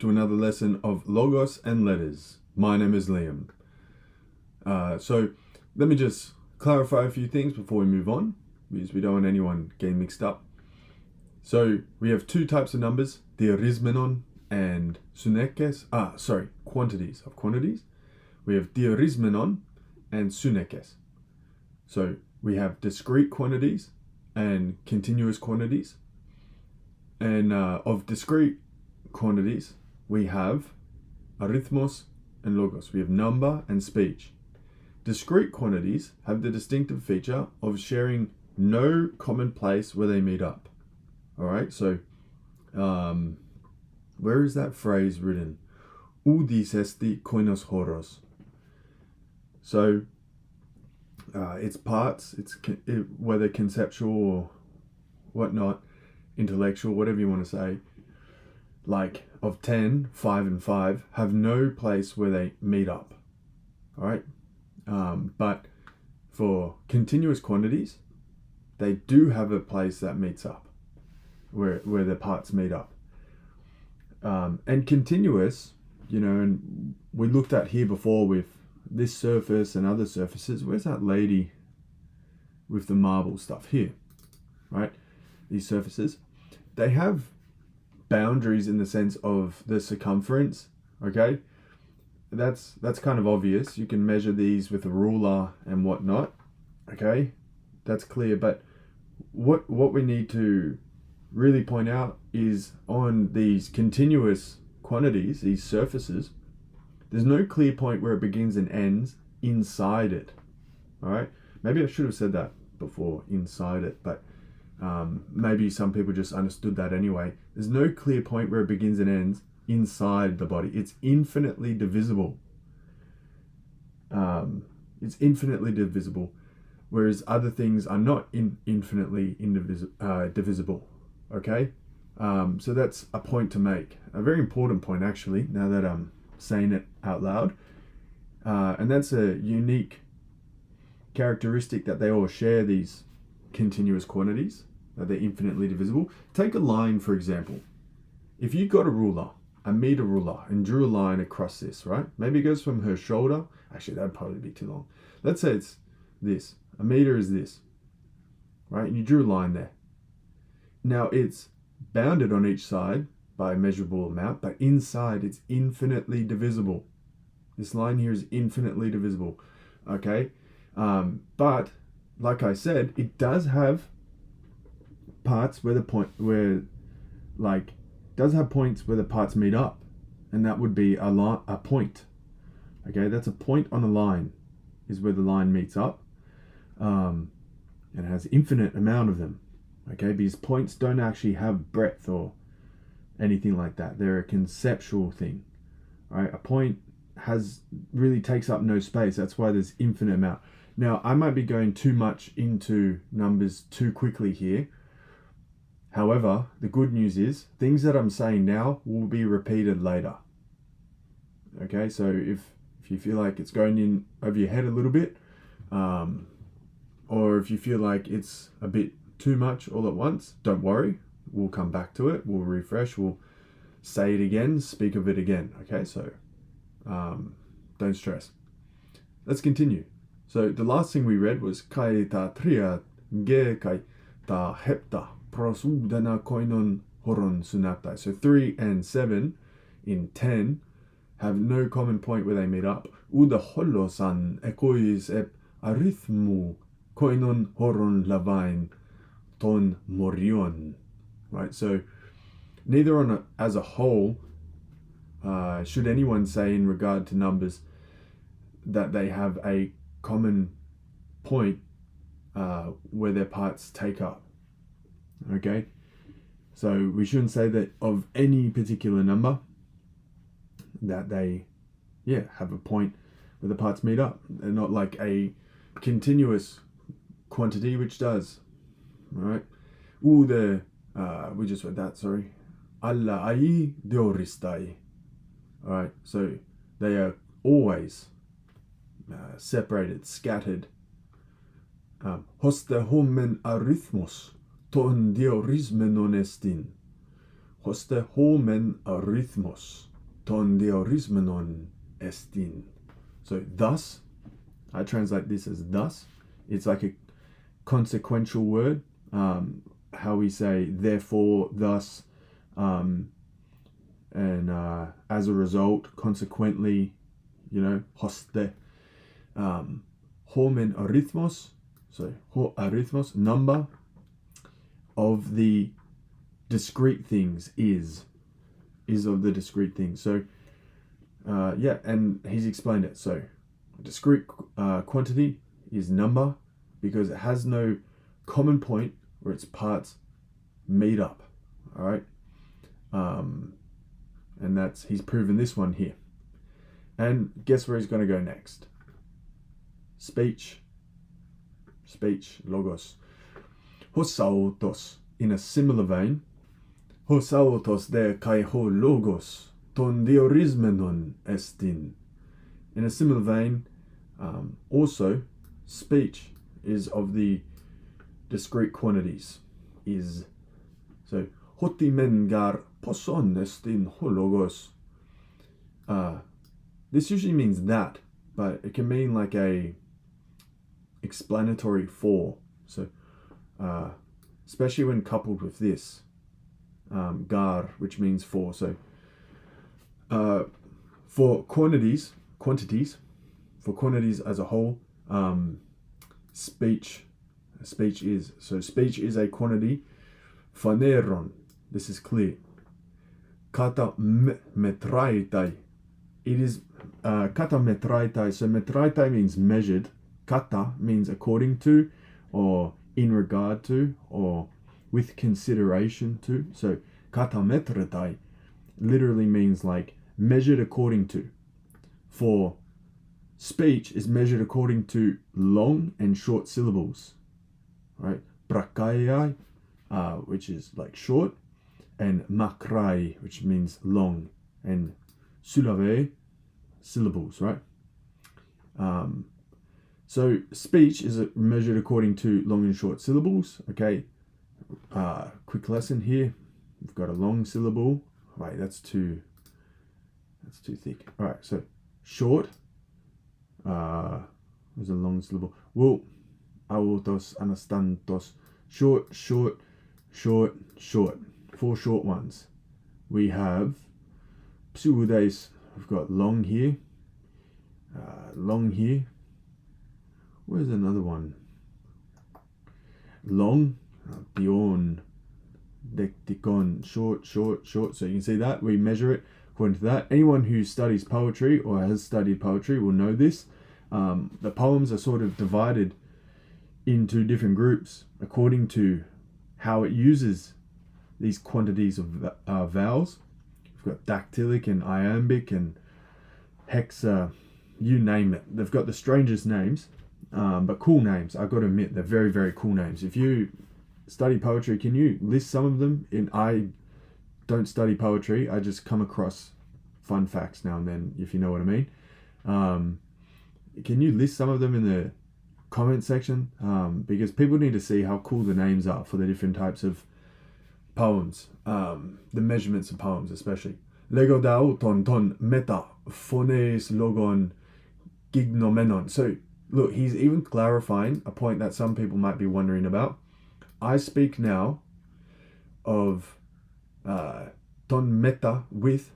to another lesson of Logos and Letters. My name is Liam. So let me just clarify a few things before we move on, because we don't want anyone getting mixed up. So we have two types of numbers, diarismenon and synekes. Quantities of quantities. We have diarismenon and synekes. So we have discrete quantities and continuous quantities. And of discrete quantities, we have arithmos and logos. We have number and speech. Discrete quantities have the distinctive feature of sharing no common place where they meet up. All right, so where is that phrase written? Udis esti koinos horos. So it's parts, whether conceptual or whatnot, intellectual, whatever you want to say, like of 10, 5 and 5 have no place where they meet up. All right, but for continuous quantities, they do have a place that meets up, where the parts meet up. And continuous, and we looked at here before with this surface and other surfaces. Where's that lady with the marble stuff here? Right, these surfaces, they have boundaries in the sense of the circumference. Okay, that's kind of obvious. You can measure these with a ruler and whatnot. Okay, that's clear. But what we need to really point out is on these continuous quantities, these surfaces, there's no clear point where it begins and ends inside it. All right, maybe I should have said that before, inside it, but maybe some people just understood that anyway. There's no clear point where it begins and ends inside the body. It's infinitely divisible. Whereas other things are not infinitely divisible. Okay, so that's a point to make, a very important point actually, now that I'm saying it out loud, and that's a unique characteristic that they all share, these continuous quantities, that they're infinitely divisible. Take a line, for example. If you got a meter ruler, and drew a line across this, right? Maybe it goes from her shoulder. Actually, that'd probably be too long. Let's say it's this. A meter is this, right? And you drew a line there. Now it's bounded on each side by a measurable amount, but inside it's infinitely divisible. This line here is infinitely divisible. Okay, but like I said, it does have parts where points where the parts meet up, and that would be a point. Okay, that's a point on a line, is where the line meets up, and it has infinite amount of them. Okay, because points don't actually have breadth or anything like that. They're a conceptual thing. Right, a point really takes up no space. That's why there's infinite amount. Now, I might be going too much into numbers too quickly here. However, the good news is things that I'm saying now will be repeated later. Okay, so if you feel like it's going in over your head a little bit, or if you feel like it's a bit too much all at once, don't worry. We'll come back to it. We'll refresh. We'll say it again, speak of it again. Okay, so don't stress. Let's continue. So the last thing we read was kai ta tria ge kai ta hepta prosudana koinon horon sunaptai. So 3 and 7 in 10 have no common point where they meet up. Uda holosan ekois ep arithmu koinon horon lavain ton morion. Right, so neither as a whole should anyone say in regard to numbers that they have a common point where their parts take up. Okay, so we shouldn't say that of any particular number that they have a point where the parts meet up. They're not like a continuous quantity, which does. All right, we just read that, sorry. Alla ai dioristai. All right, so they are always separated, scattered. Hoste homen arithmos ton diorismenon estin. Hoste homen arithmos ton diorismenon estin. So thus, I translate this as thus. It's like a consequential word. How we say therefore, thus, and as a result, consequently, hoste. Homen arithmos, so ho arithmos, number of the discrete things is of the discrete things. So and he's explained it. So discrete quantity is number because it has no common point where its parts meet up. All right, and he's proven this one here. And guess where he's going to go next? Speech, logos. Hosaotos, in a similar vein. Hosaotos de kai ho logos, ton diorismenon estin. In a similar vein, also, speech is of the discrete quantities. Is. So, hotimen gar poson estin ho logos. This usually means that, but it can mean like a explanatory for. So, especially when coupled with this, gar, which means for. So, for quantities, for quantities as a whole, speech is a quantity. Phaneron, this is clear. Kata metraitai, it is kata metraitai. So metraitai means measured. Kata means according to, or in regard to, or with consideration to. So kata metraitai literally means like measured according to. For speech is measured according to long and short syllables, right? Prakaiai, which is like short, and makrai, which means long, and sulave, syllables, right? So speech is measured according to long and short syllables. Okay, quick lesson here. We've got a long syllable. Wait, that's too thick. All right, so short. There's a long syllable. Well, autos, anastantos. Short. 4 short ones. We have pseudes. We've got long here. Where's another one? Long. Bion. Dektikon. Short. So you can see that. We measure it according to that. Anyone who studies poetry or has studied poetry will know this. The poems are sort of divided into different groups according to how it uses these quantities of vowels. We've got dactylic and iambic and hexa, you name it. They've got the strangest names, but cool names. I've got to admit, they're very, very cool names. If you study poetry, can you list some of them? I don't study poetry. I just come across fun facts now and then, if you know what I mean. Can you list some of them in the comment section? Because people need to see how cool the names are for the different types of poems, the measurements of poems especially. Lego dao ton meta phones logon gignomenon. So look, he's even clarifying a point that some people might be wondering about. I speak now of ton meta with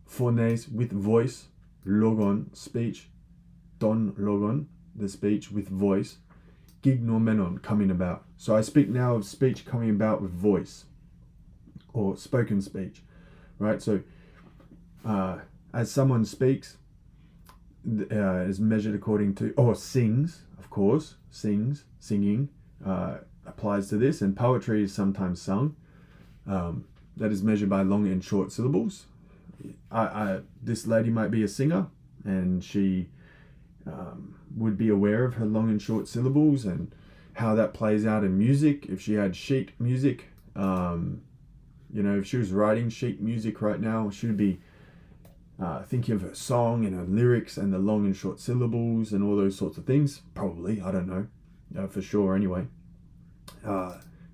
phones, with voice, logon, speech, ton logon, the speech with voice, gignomenon, coming about. So I speak now of speech coming about with voice, or spoken speech, right? So as someone speaks, is measured according to, or sings, of course, singing applies to this, and poetry is sometimes sung. That is measured by long and short syllables. This lady might be a singer, and she would be aware of her long and short syllables and how that plays out in music. If she had sheet music, if she was writing sheet music right now, she would be thinking of her song and her lyrics and the long and short syllables and all those sorts of things. Probably, I don't know, for sure anyway.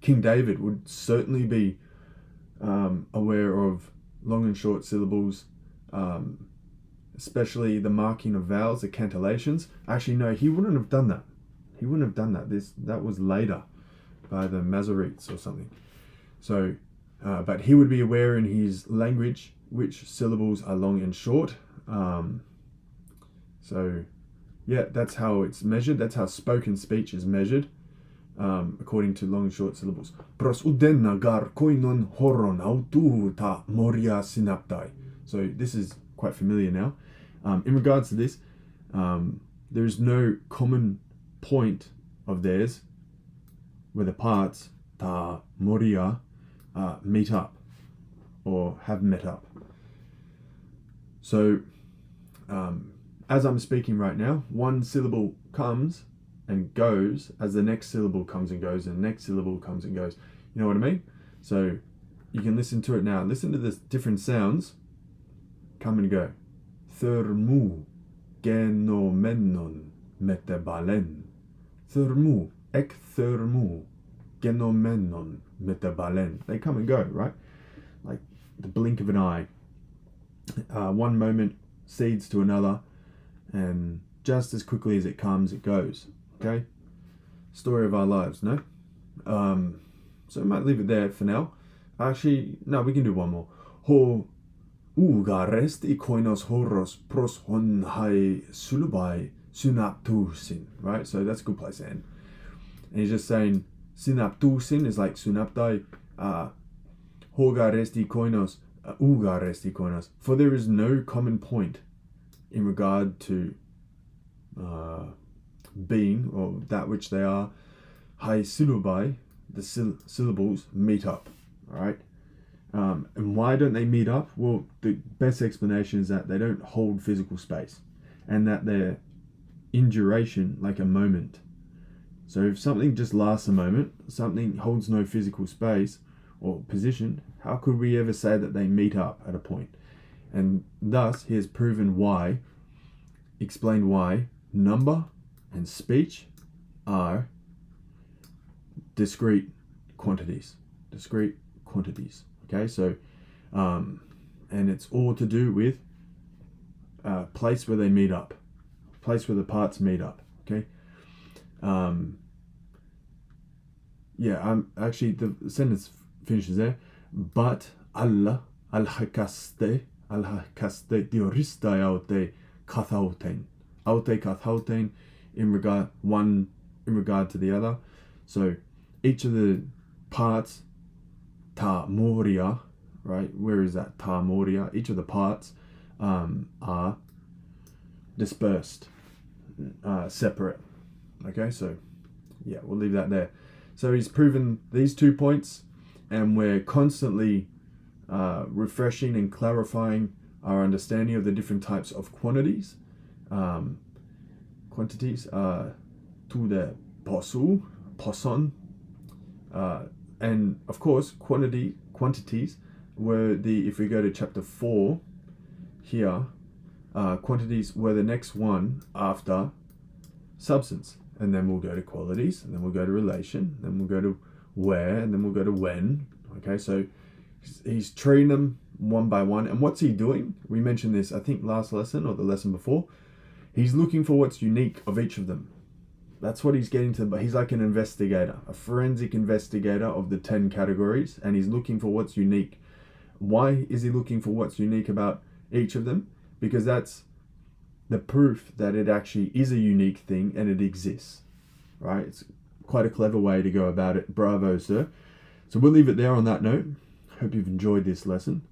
King David would certainly be aware of long and short syllables, especially the marking of vowels, the cantillations. Actually, no, he wouldn't have done that. He wouldn't have done that. That was later by the Masoretes or something. So, but he would be aware in his language which syllables are long and short. So, yeah, that's how it's measured. That's how spoken speech is measured, according to long and short syllables. Pros udenna gar koinon horon autu ta moria synaptai. So this is quite familiar now. In regards to this, there is no common point of theirs where the parts ta moria meet up or have met up. So as I'm speaking right now, one syllable comes and goes as the next syllable comes and goes, and the next syllable comes and goes. You know what I mean? So you can listen to it now. Listen to the different sounds come and go. Thermu genomenon metabalen. Thermu ek thermu genomenon metabalen. They come and go, right? Like the blink of an eye. One moment cedes to another, and just as quickly as it comes, it goes. Okay? Story of our lives, no? So I might leave it there for now. Actually, no, we can do one more. Ho uga resti koinos horos pros hon hai sulubai synaptusin. Right? So that's a good place to end. And he's just saying synaptusin is like synaptai. Hoga resti koinos, uga resti koinos. For there is no common point in regard to being, or that which they are. Hai syllabai, the syllables meet up. Alright? And why don't they meet up? Well, the best explanation is that they don't hold physical space, and that they're in duration like a moment. So if something just lasts a moment, something holds no physical space or position, how could we ever say that they meet up at a point? And thus he has explained why number and speech are discrete quantities. Okay, so and it's all to do with place where they meet up, place where the parts meet up. Okay. Actually the sentence finishes there. But Allah al-hakaste diorista aute kathauten in regard to the other. So each of the parts ta moria, right? Where is that ta moria? Each of the parts are dispersed, separate. Okay, so yeah, we'll leave that there. So he's proven these 2 points, and we're constantly refreshing and clarifying our understanding of the different types of quantities. Quantities to the poson, and of course quantities were if we go to chapter 4 here, quantities were the next one after substance, and then we'll go to qualities, and then we'll go to relation, then we'll go to where, and then we'll go to when. Okay, so he's treating them one by one. And what's he doing? We mentioned this, I think, last lesson or the lesson before. He's looking for what's unique of each of them. That's what he's getting to. But he's like an investigator, a forensic investigator of the 10 categories, and he's looking for what's unique. Why is he looking for what's unique about each of them? Because that's the proof that it actually is a unique thing and it exists, right? It's quite a clever way to go about it. Bravo, sir. So we'll leave it there on that note. Hope you've enjoyed this lesson.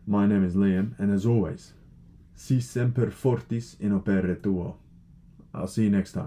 My name is Liam, and as always, si semper fortis in opere tuo. I'll see you next time.